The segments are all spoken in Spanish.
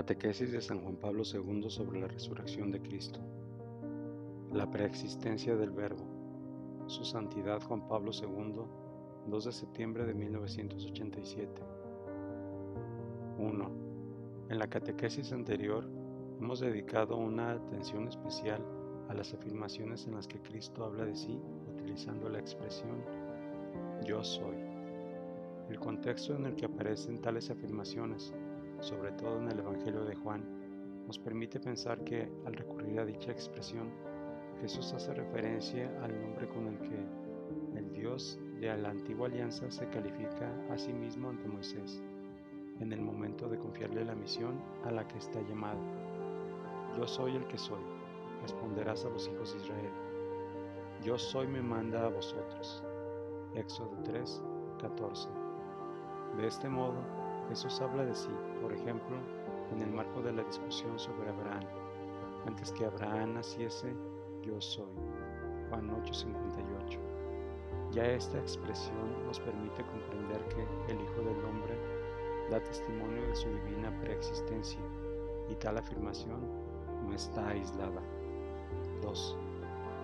Catequesis de San Juan Pablo II sobre la resurrección de Cristo. La preexistencia del Verbo. Su Santidad Juan Pablo II, 2 de septiembre de 1987. 1. En la catequesis anterior hemos dedicado una atención especial a las afirmaciones en las que Cristo habla de sí utilizando la expresión yo soy. El contexto en el que aparecen tales afirmaciones, sobre todo en el Evangelio de Juan, nos permite pensar que, al recurrir a dicha expresión, Jesús hace referencia al nombre con el que el Dios de la antigua alianza se califica a sí mismo ante Moisés, en el momento de confiarle la misión a la que está llamado. Yo soy el que soy, responderás a los hijos de Israel. Yo soy me manda a vosotros. Éxodo 3, 14. De este modo, Jesús habla de sí, por ejemplo, en el marco de la discusión sobre Abraham. Antes que Abraham naciese, yo soy. Juan 8:58. Ya esta expresión nos permite comprender que el Hijo del Hombre da testimonio de su divina preexistencia, y tal afirmación no está aislada. 2.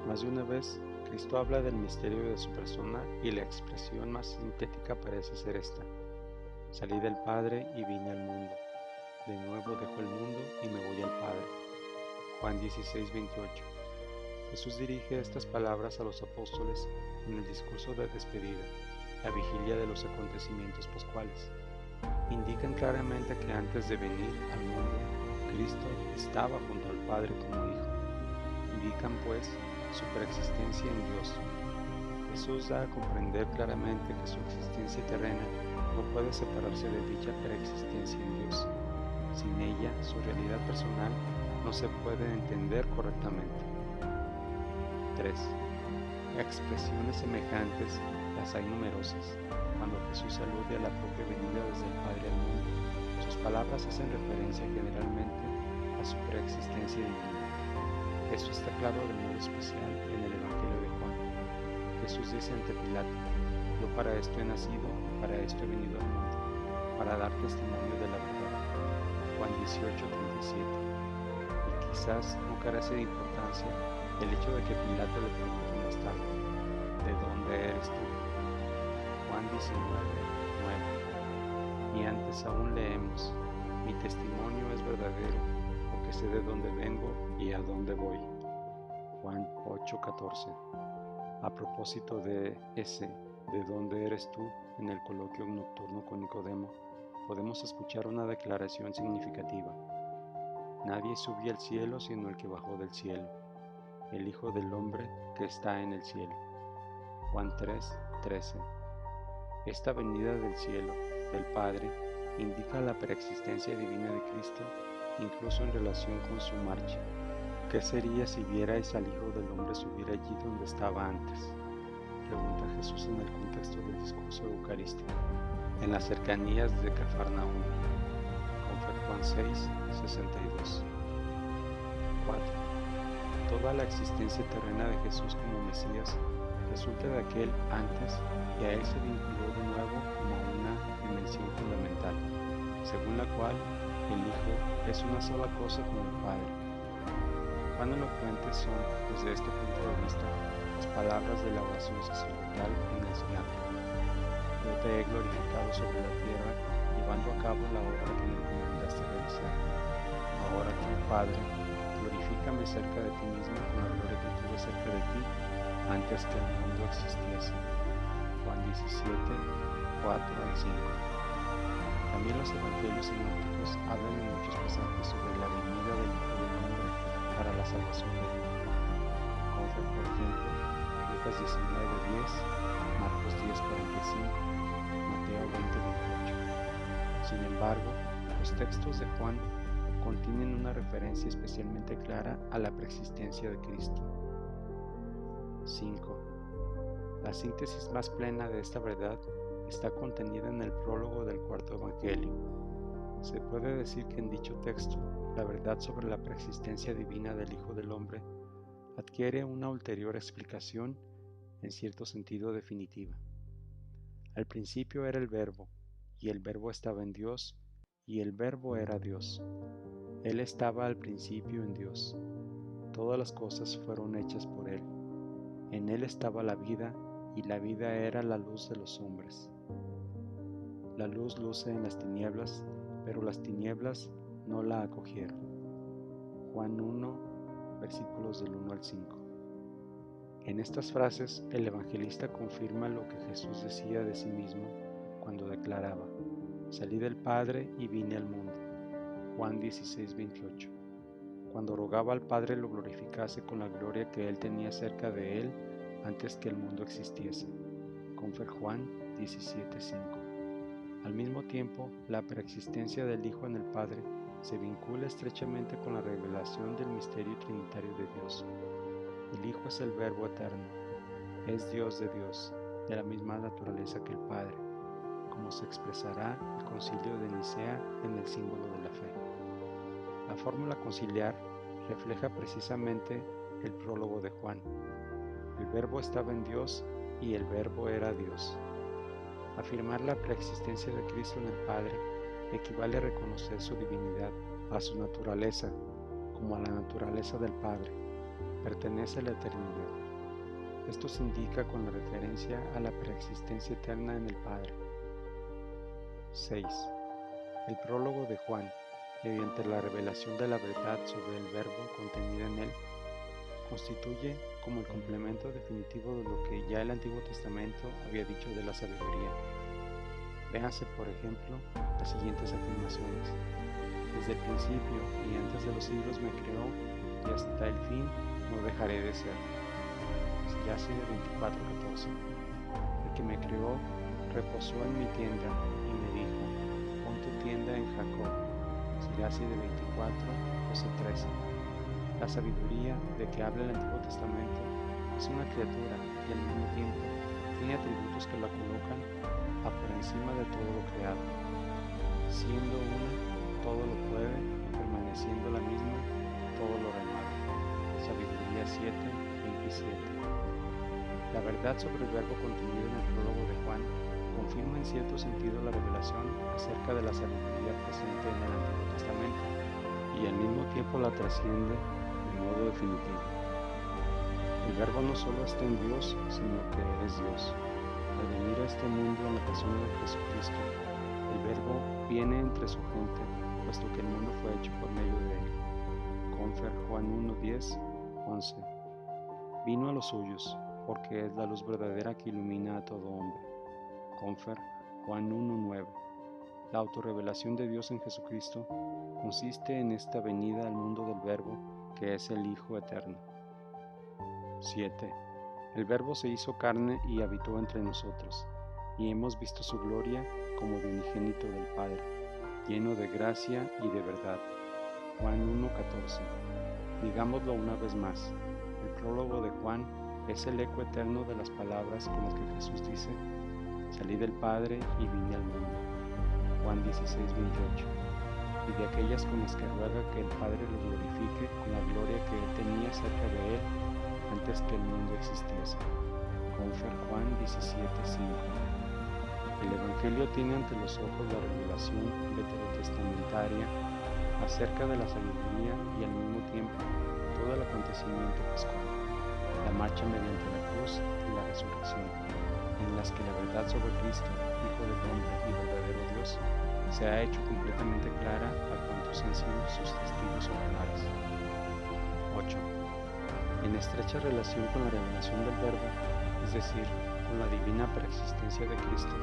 Más de una vez, Cristo habla del misterio de su persona y la expresión más sintética parece ser esta: salí del Padre y vine al mundo. De nuevo dejo el mundo y me voy al Padre. Juan 16:28. Jesús dirige estas palabras a los apóstoles en el discurso de despedida, la vigilia de los acontecimientos pascuales. Indican claramente que antes de venir al mundo, Cristo estaba junto al Padre como Hijo. Indican, pues, su preexistencia en Dios. Jesús da a comprender claramente que su existencia terrena no puede separarse de dicha preexistencia en Dios. Sin ella, su realidad personal no se puede entender correctamente. 3. Expresiones semejantes las hay numerosas. Cuando Jesús alude a la propia venida desde el Padre al mundo, sus palabras hacen referencia generalmente a su preexistencia divina. Esto está claro de modo especial en el Evangelio de Juan. Jesús dice ante Pilato: yo para esto he nacido, para esto he venido al mundo, para dar testimonio de la verdad. Juan 18:37. Y quizás no carece de importancia el hecho de que Pilato le pregunte más tarde: ¿de dónde eres tú? Juan 19:9. Y antes aún leemos: mi testimonio es verdadero, porque sé de dónde vengo y a dónde voy. Juan 8:14. A propósito de ese ¿de dónde eres tú? En el coloquio nocturno con Nicodemo, podemos escuchar una declaración significativa: nadie subió al cielo sino el que bajó del cielo, el Hijo del Hombre que está en el cielo. Juan 3:13. Esta venida del cielo, del Padre, indica la preexistencia divina de Cristo, incluso en relación con su marcha. ¿Qué sería si vierais al Hijo del Hombre subir allí donde estaba antes? Pregunta Jesús en el contexto del discurso eucarístico, en las cercanías de Cafarnaúm. Juan 6:62. 4. Toda la existencia terrena de Jesús como Mesías resulta de aquel antes, y a él se vinculó de nuevo como una dimensión fundamental, según la cual el Hijo es una sola cosa con el Padre. Cuán elocuentes son, desde este punto de vista, las palabras de la oración sacerdotal en el cenáculo: yo te he glorificado sobre la tierra, llevando a cabo la obra que me encomendaste realizar. Ahora tú, Padre, glorifícame cerca de ti mismo con la gloria que tuve cerca de ti antes que el mundo existiese. Juan 17:4 al 5. También los evangelios sinópticos hablan en muchos pasajes sobre la venida del Hijo del Hombre para la salvación del mundo. Como por ejemplo, Lucas 19:10, Marcos 10:45, Mateo 20:28. Sin embargo, los textos de Juan contienen una referencia especialmente clara a la preexistencia de Cristo. 5. La síntesis más plena de esta verdad está contenida en el prólogo del cuarto Evangelio. Se puede decir que en dicho texto, la verdad sobre la preexistencia divina del Hijo del Hombre adquiere una ulterior explicación, en cierto sentido definitiva. Al principio era el Verbo, y el Verbo estaba en Dios, y el Verbo era Dios. Él estaba al principio en Dios. Todas las cosas fueron hechas por Él. En Él estaba la vida, y la vida era la luz de los hombres. La luz luce en las tinieblas, pero las tinieblas no la acogieron. Juan 1, versículos del 1 al 5. En estas frases, el evangelista confirma lo que Jesús decía de sí mismo cuando declaraba: salí del Padre y vine al mundo. Juan 16, 28. Cuando rogaba al Padre lo glorificase con la gloria que Él tenía cerca de Él antes que el mundo existiese. Confer Juan 17, 5. Al mismo tiempo, la preexistencia del Hijo en el Padre se vincula estrechamente con la revelación del misterio trinitario de Dios. El Hijo es el Verbo eterno, es Dios de Dios, de la misma naturaleza que el Padre, como se expresará el Concilio de Nicea en el símbolo de la fe. La fórmula conciliar refleja precisamente el prólogo de Juan. El Verbo estaba en Dios y el Verbo era Dios. Afirmar la preexistencia de Cristo en el Padre equivale a reconocer su divinidad, a su naturaleza, como a la naturaleza del Padre. Pertenece a la eternidad. Esto se indica con la referencia a la preexistencia eterna en el Padre. 6. El prólogo de Juan, mediante la revelación de la verdad sobre el Verbo contenida en él, constituye como el complemento definitivo de lo que ya el Antiguo Testamento había dicho de la sabiduría. Véanse, por ejemplo, las siguientes afirmaciones: desde el principio y antes de los siglos me creó, y hasta el fin no dejaré de ser. Sirach 24:14. El que me creó reposó en mi tienda y me dijo: pon tu tienda en Jacob. Sirach 24:12-13. La sabiduría de que habla el Antiguo Testamento es una criatura y al mismo tiempo tiene atributos que la colocan a por encima de todo lo creado. Siendo una, todo lo puede, y permaneciendo la misma, todo lo renueva. Sabiduría 7:27. La verdad sobre el Verbo contenido en el prólogo de Juan confirma en cierto sentido la revelación acerca de la sabiduría presente en el Antiguo Testamento y al mismo tiempo la trasciende de modo definitivo. El Verbo no solo está en Dios, sino que es Dios. Al venir a este mundo en la persona de Jesucristo, el Verbo viene entre su gente, puesto que el mundo fue hecho por medio de él. Confer Juan 1:10-11. Vino a los suyos, porque es la luz verdadera que ilumina a todo hombre. Confer Juan 1:9. La autorrevelación de Dios en Jesucristo consiste en esta venida al mundo del Verbo, que es el Hijo eterno. 7. El Verbo se hizo carne y habitó entre nosotros, y hemos visto su gloria como de unigénito del Padre, lleno de gracia y de verdad. Juan 1:14. Digámoslo una vez más, el prólogo de Juan es el eco eterno de las palabras con las que Jesús dice: salí del Padre y vine al mundo. Juan 16:28. Y de aquellas con las que ruega que el Padre lo glorifique con la gloria que él tenía cerca de él antes que el mundo existiese. Confer Juan 17:5. El Evangelio tiene ante los ojos la revelación veterotestamentaria acerca de la sabiduría y al mismo tiempo todo el acontecimiento pascual, la marcha mediante la cruz y la resurrección, en las que la verdad sobre Cristo, Hijo del Hombre y verdadero Dios, se ha hecho completamente clara a cuantos han sido sus testigos oculares. 8. En estrecha relación con la revelación del Verbo, es decir, con la divina preexistencia de Cristo,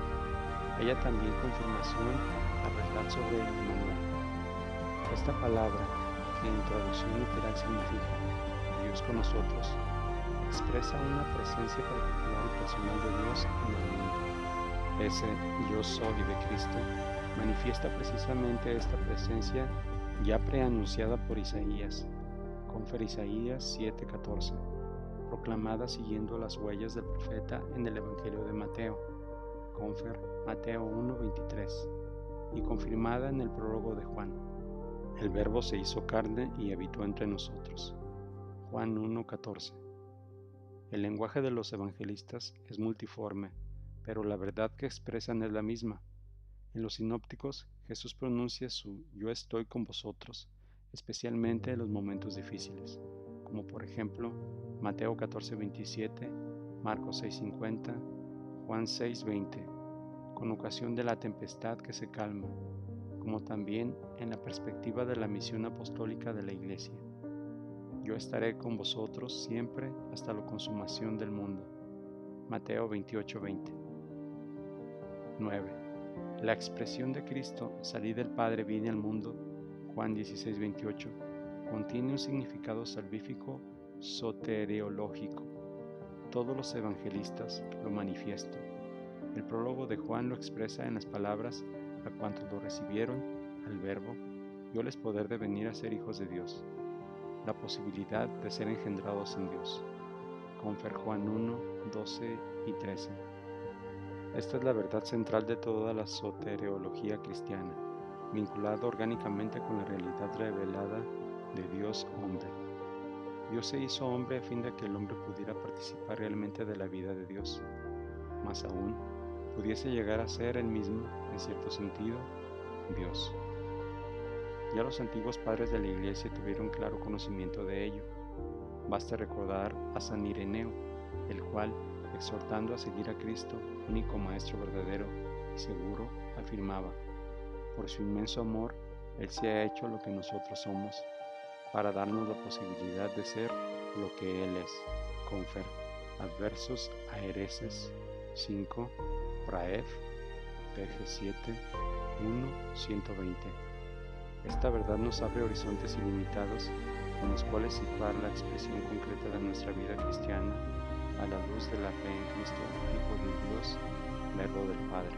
haya también confirmación la verdad sobre el Emmanuel. Esta palabra, que en traducción literal significa Dios con nosotros, expresa una presencia particular y personal de Dios en el mundo. Ese yo soy de Cristo manifiesta precisamente esta presencia ya preanunciada por Isaías. Confer Isaías 7:14, proclamada siguiendo las huellas del profeta en el Evangelio de Mateo. Confer Mateo 1:23, y confirmada en el prólogo de Juan. El Verbo se hizo carne y habitó entre nosotros. Juan 1:14. El lenguaje de los evangelistas es multiforme, pero la verdad que expresan es la misma. En los sinópticos, Jesús pronuncia su "Yo estoy con vosotros", especialmente en los momentos difíciles, como por ejemplo Mateo 14:27, Marcos 6:50, Juan 6:20, con ocasión de la tempestad que se calma, como también en la perspectiva de la misión apostólica de la Iglesia. Yo estaré con vosotros siempre hasta la consumación del mundo. Mateo 28:20. 9. La expresión de Cristo, salí del Padre, vine al mundo, Juan 16:28, contiene un significado salvífico soteriológico. Todos los evangelistas lo manifiestan. El prólogo de Juan lo expresa en las palabras: a cuantos lo recibieron, al Verbo, dioles poder de venir a ser hijos de Dios, la posibilidad de ser engendrados en Dios. Confer Juan 1, 12 y 13. Esta es la verdad central de toda la soteriología cristiana, vinculada orgánicamente con la realidad revelada de Dios hombre. Dios se hizo hombre a fin de que el hombre pudiera participar realmente de la vida de Dios. Más aún, pudiese llegar a ser él mismo, en cierto sentido, Dios. Ya los antiguos padres de la Iglesia tuvieron claro conocimiento de ello. Basta recordar a San Ireneo, el cual, exhortando a seguir a Cristo, único Maestro verdadero y seguro, afirmaba: por su inmenso amor, Él se ha hecho lo que nosotros somos, para darnos la posibilidad de ser lo que Él es. Confer Adversus Aereses 5, Praef, pg 7, 1, 120. Esta verdad nos abre horizontes ilimitados con los cuales situar la expresión concreta de nuestra vida cristiana a la luz de la fe en Cristo, Hijo de Dios, Verbo del Padre.